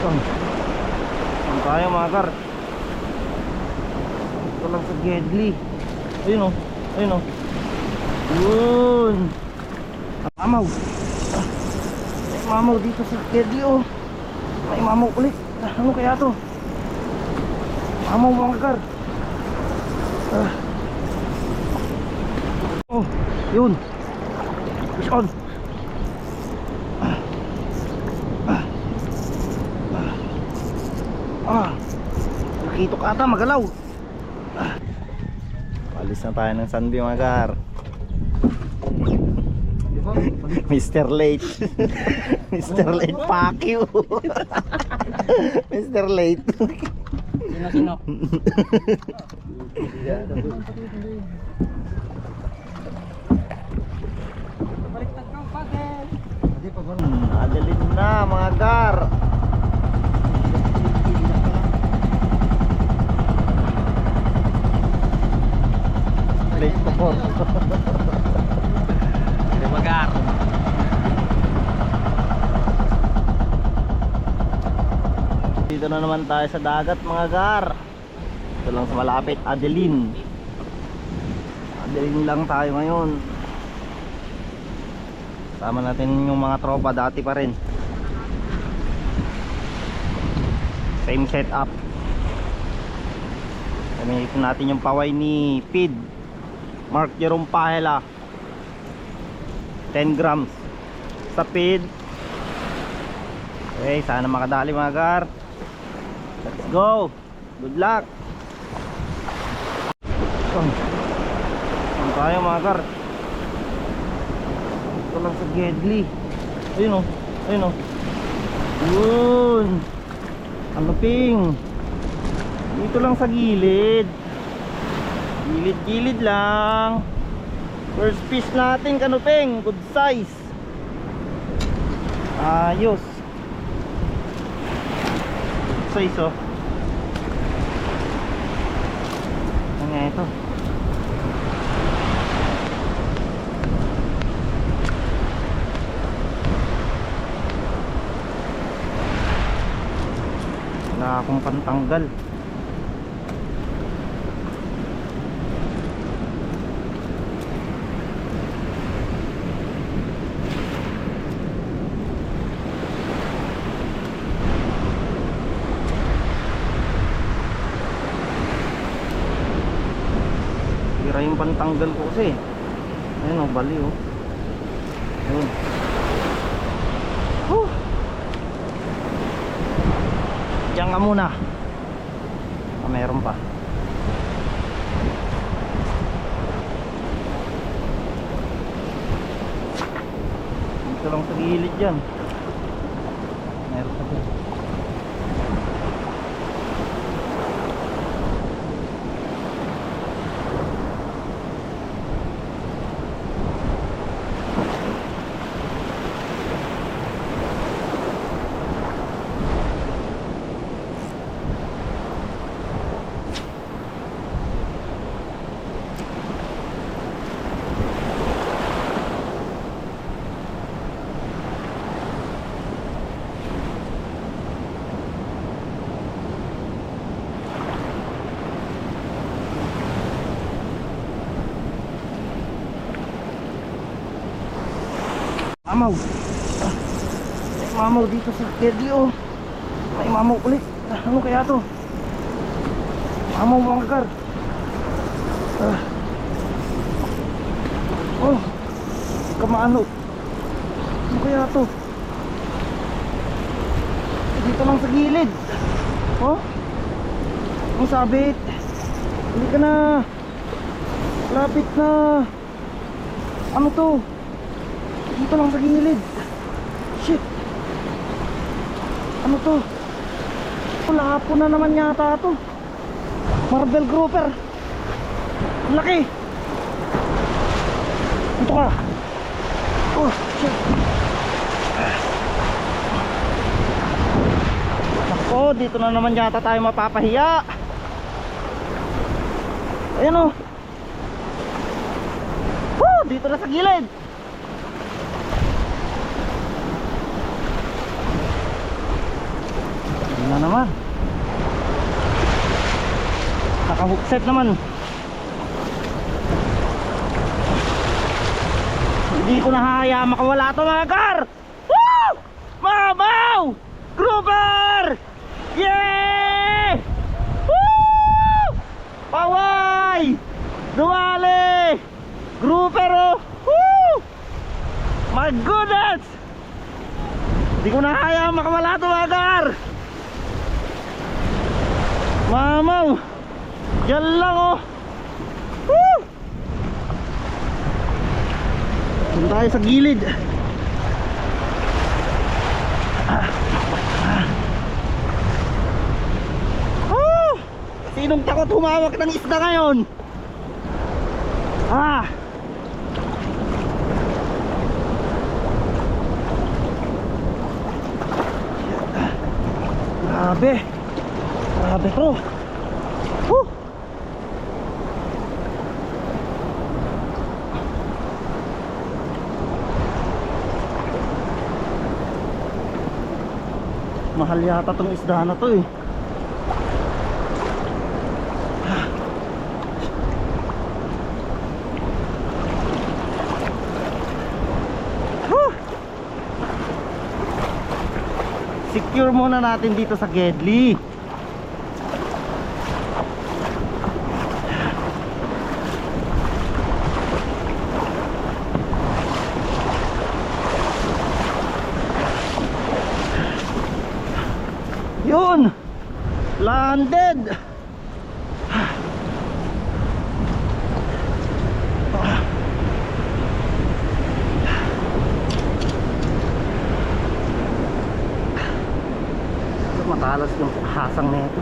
Saan tayo mga kar? Ito lang sa Gedli. Ayun o. Ayun o. Yun. Ang mamaw. May mamaw dito sa Gedli o. May mamaw ulit. Ano kaya to? Mamaw mga kar. Oh, yun. Fish on. Nakitok ata, magalaw. Alis na tayo ng Sanbi mga kar. Mr. Late. Mr. Late, fuck you. Mr. Late. Sino? Baliktad kang paddle. Adalin na mga kar. Late pa po. Hindi magar. Dito na naman tayo sa dagat mga gar. Ito lang sa malapit, Adeline. Adeline lang tayo ngayon. Sama natin yung mga tropa dati pa rin. Same setup. Gamitin natin yung paway ni Pid Mark Jerome Pahela, 10 grams sa Pid. Okay, sana makadali mga gar. Let's go. Good luck. Saan tayo mga gar? Ito lang sa Gedli. Ayun o. Ayun o. Yun. Ano ping? Dito lang sa gilid. Gilid-gilid lang. First fish natin kanuping. Good size. Ayos. Good size oh. Ano nga ito? Wala akong pantanggal. Tira yung pantanggal ko kasi. Ayun o, bali o. Ayun. Diyan ka muna. Meron pa. Dito lang sa gilid dyan. Meron pa dyan. Mamaw. May mamaw dito sa Gedli oh. May mamaw ulit. Ano kaya to? Mamaw mga kar. Oh, kamaano. Ano kaya to? Dito lang sa gilid. Oh, ang sabit. Hindi ka na. Lapit na. Ano to? Dito lang sa gilid. Shit. Ano to? Lahapon na naman yata to. Marble grouper. Ang laki. Ito ka. Oh shit. Ako, dito na naman yata tayo mapapahiya. Ayan o. Dito na sa gilid. Yun na naman. Naka-hookset naman. Hindi ko nahaya makawala ito mga kar. Woo! Mabaw! Grouper! Yeah! Woo! Paway! Dumali! Grouper oh! Woo! My goodness! Hindi ko nahaya makawala ito mga kar. Mamaw! Yan lang oh! Woo! Doon tayo sa gilid. Oh! Sinong takot humawak ng isda ngayon? Ah! Grabe. Grabe to. Woo! Mahal yata tong isda na to eh. Huh! Secure muna natin dito sa Gedli. Yun! Landed! Matalas yung hasang nito.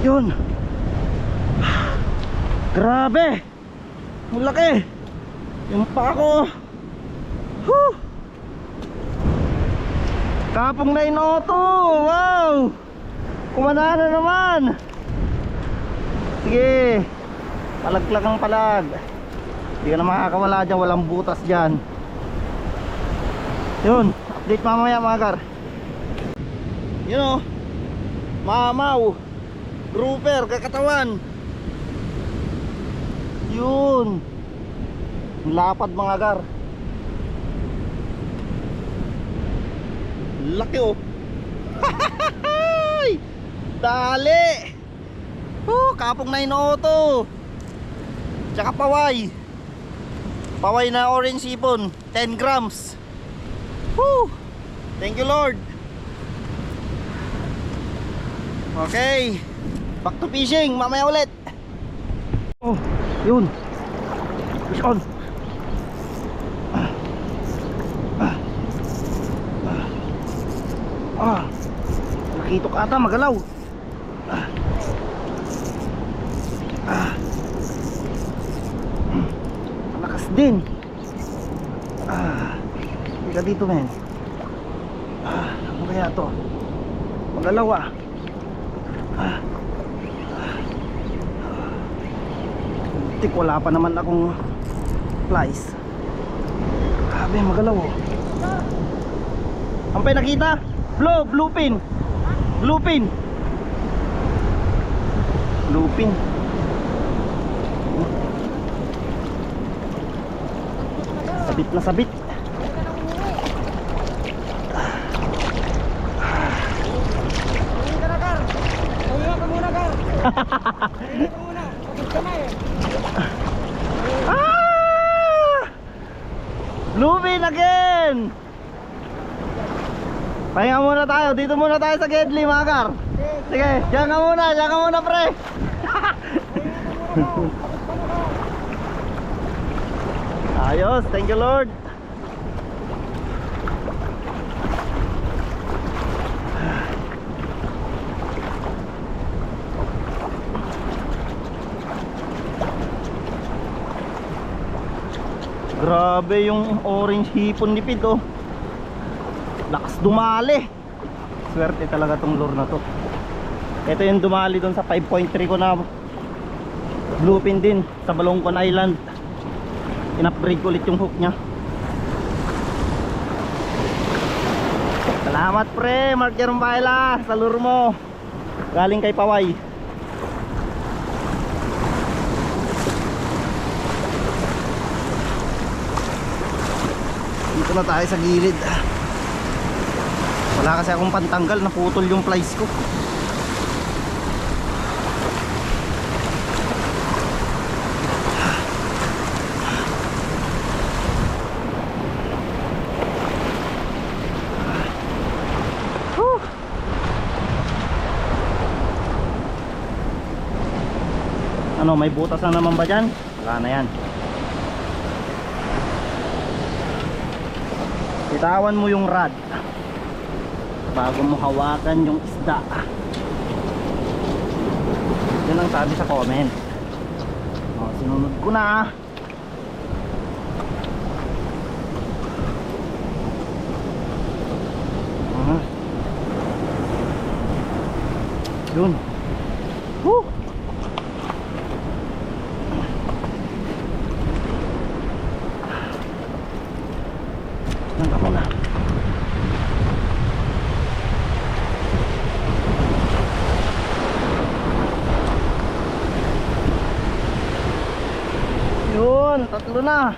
Yun! Grabe! Ang laki! Yung pa ako! Whew! Kapong na inoto! Wow! Kumana na naman! Sige! Palaglag ang palag. Hindi ka na makakawala dyan. Walang butas dyan. Yun! Update mamaya mga kar. Yun o! Mamaw! Grouper! Kakatawan! Yun, lapad mga gar. Laki oh. Dali. Kapong na inoto. Tsaka paway. Paway na orange sipon, 10 grams. Woo! Thank you Lord. Okay, back to fishing mamaya ulit. Oh, yun. Fish on. Nakitok ata, magalaw. Malakas din. Hindi ka dito men. Ano kaya to? Magalaw wala pa naman akong flies. Grabe magalaw oh. Ampay nakita? Bluepin. Bluepin. Bluepin. Sabit na sabit. Bluefin again. Pahinga muna tayo. Dito muna tayo sa Gedli mga kar. Sige, diyan ka muna pre. Ayos, thank you Lord. Grabe yung orange hipon ni Pid oh. Lakas dumali. Swerte talaga tong lure na to. Ito yung dumali doon sa 5.3 ko na Bluefin din sa Balongkon Island. In-upgrade ko ulit yung hook nya. Salamat pre, Mark Jerome Baila, sa lure mo. Galing kay Paway. Dito na tayo sa gilid. Wala kasi akong pantanggal, naputol yung plies ko. Ano, may butas na naman ba dyan? Wala na yan. Bitawan mo yung rod bago mo hawakan yung isda. Yun ang sabi sa comment. O, sinunod ko na. Yun. Woo! Na. Yun, tatlo na.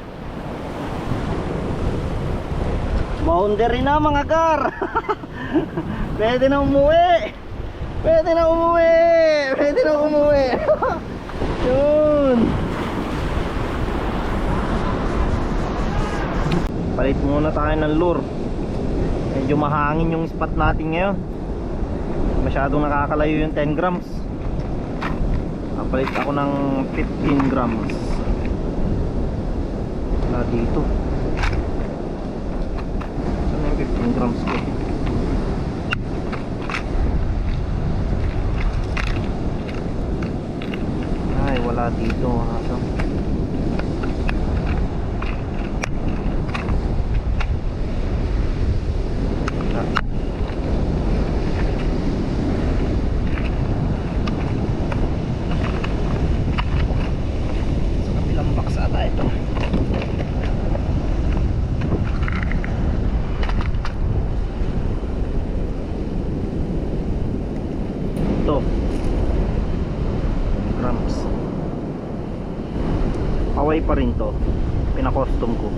Boundary na mga gar. Pwede na umuwi. Pwede na umuwi. Pwede na umuwi. Yun. Palit muna tayo ng lure. Medyo mahangin yung spot natin ngayon. Masyadong nakakalayo yung 10 grams. Palit ako ng 15 grams. Wala dito. Saan yung 15 grams ko? Ay, wala dito. Asa? Ito grams. Paway pa rin to. Pinakostom ko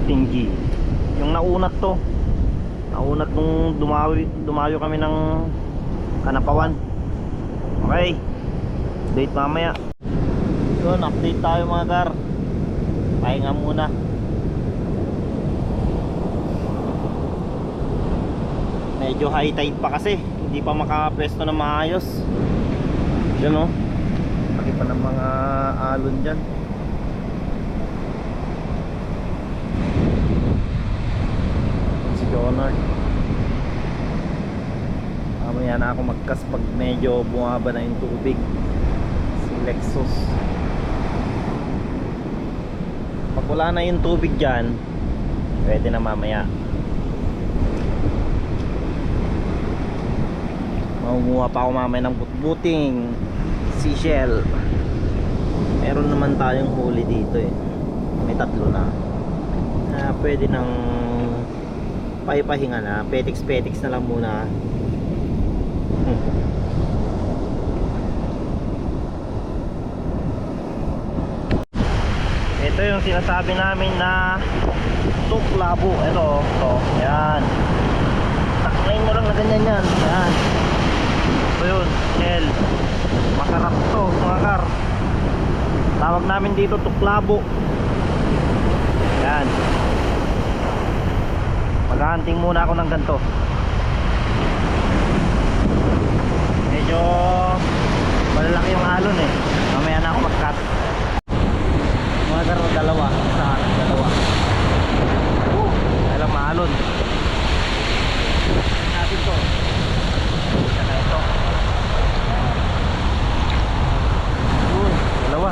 15G. Yung naunat to. Naunat nung dumayo kami ng Kanapawan. Okay, update mamaya. Yun, update tayo mga gar. Pahinga muna. Medyo high tide pa kasi, hindi pa makapwesto na maayos. Yan o, laki pa ng mga alon dyan. Si Jonard. Mamaya na ako magkas pag medyo bumaba na yung tubig. Si Lexus. Pag wala na yung tubig dyan, pwede na mamaya. Mangunguha pa ako mamaya ng butbuting seashell. Meron naman tayong huli dito eh. May tatlo na. Pwede nang paipahinga na. Petiks na lang muna. Ito yung sinasabi namin na tuklabo. Ito. Yan. Taklain mo lang na ganyan yan. Yan. So yun, shell. Masarap to mga kar. Tawag namin dito tuklabo. Yan. Maghahunting muna ako ng ganito. Medyo malalaki yung alon eh. Mamaya na ako mag-cut. Mga kar, dalawa. Isa, dalawa. Alam maalon. Natin to. Saka ito. Dalawa. Dalawa.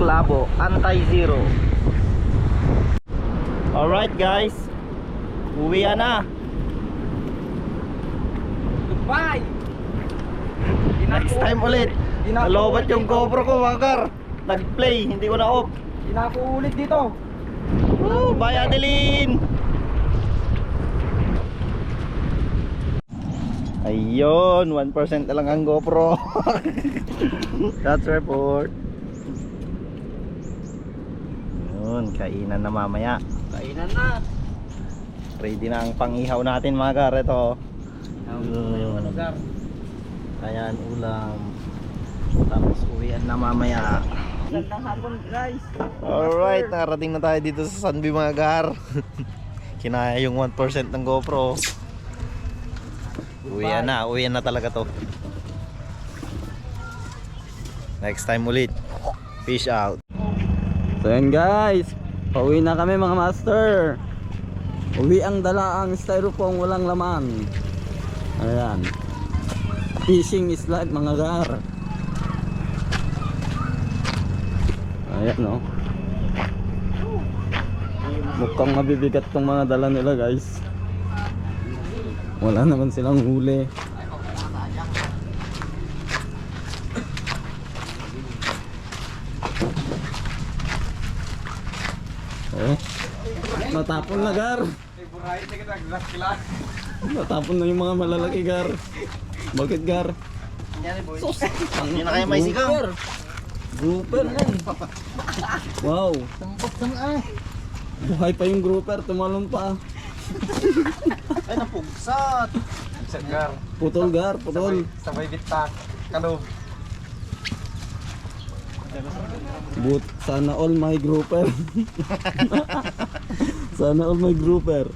labo, anti-zero. Alright guys, uwi na. Goodbye! Next time ulit. Nalobat yung GoPro ko, Wakar. Nag-play, hindi ko na off. Tinako ulit dito. Woo, bye Adeline. Ayun, 1% na lang ang GoPro. That's report. Yun, kainan na mamaya. Kainan na. Ready na ang pangihaw natin mga gar. Ito. Ano, Gar? Ayan, ulam. Tapos uwian na mamaya. Gandang hapon, guys. Alright, nakarating na tayo dito sa Sunby mga gar. Kinaya yung 1% ng GoPro. Uwian na talaga to. Next time ulit. Peace out. So yan guys, pauwi na kami mga master. Uwi ang dala ang styrofoam walang laman. Ayan. Fishing slide mga gar. Ayan no. Mukhang mabibigat tong mga dala nila guys. Wala naman silang huli. Oh. Natapon na gar. Natapon na yung mga malalaki gar. Bakit gar? Sus, Hindi na kayo may sigaw. Grouper man. Wow. Buhay pa yung grouper, tumalon pa. Ay, napugsat. Gar. Putol gar, putol. Sabay bitak. Kalo. Sana all my grouper. Sana all my grouper.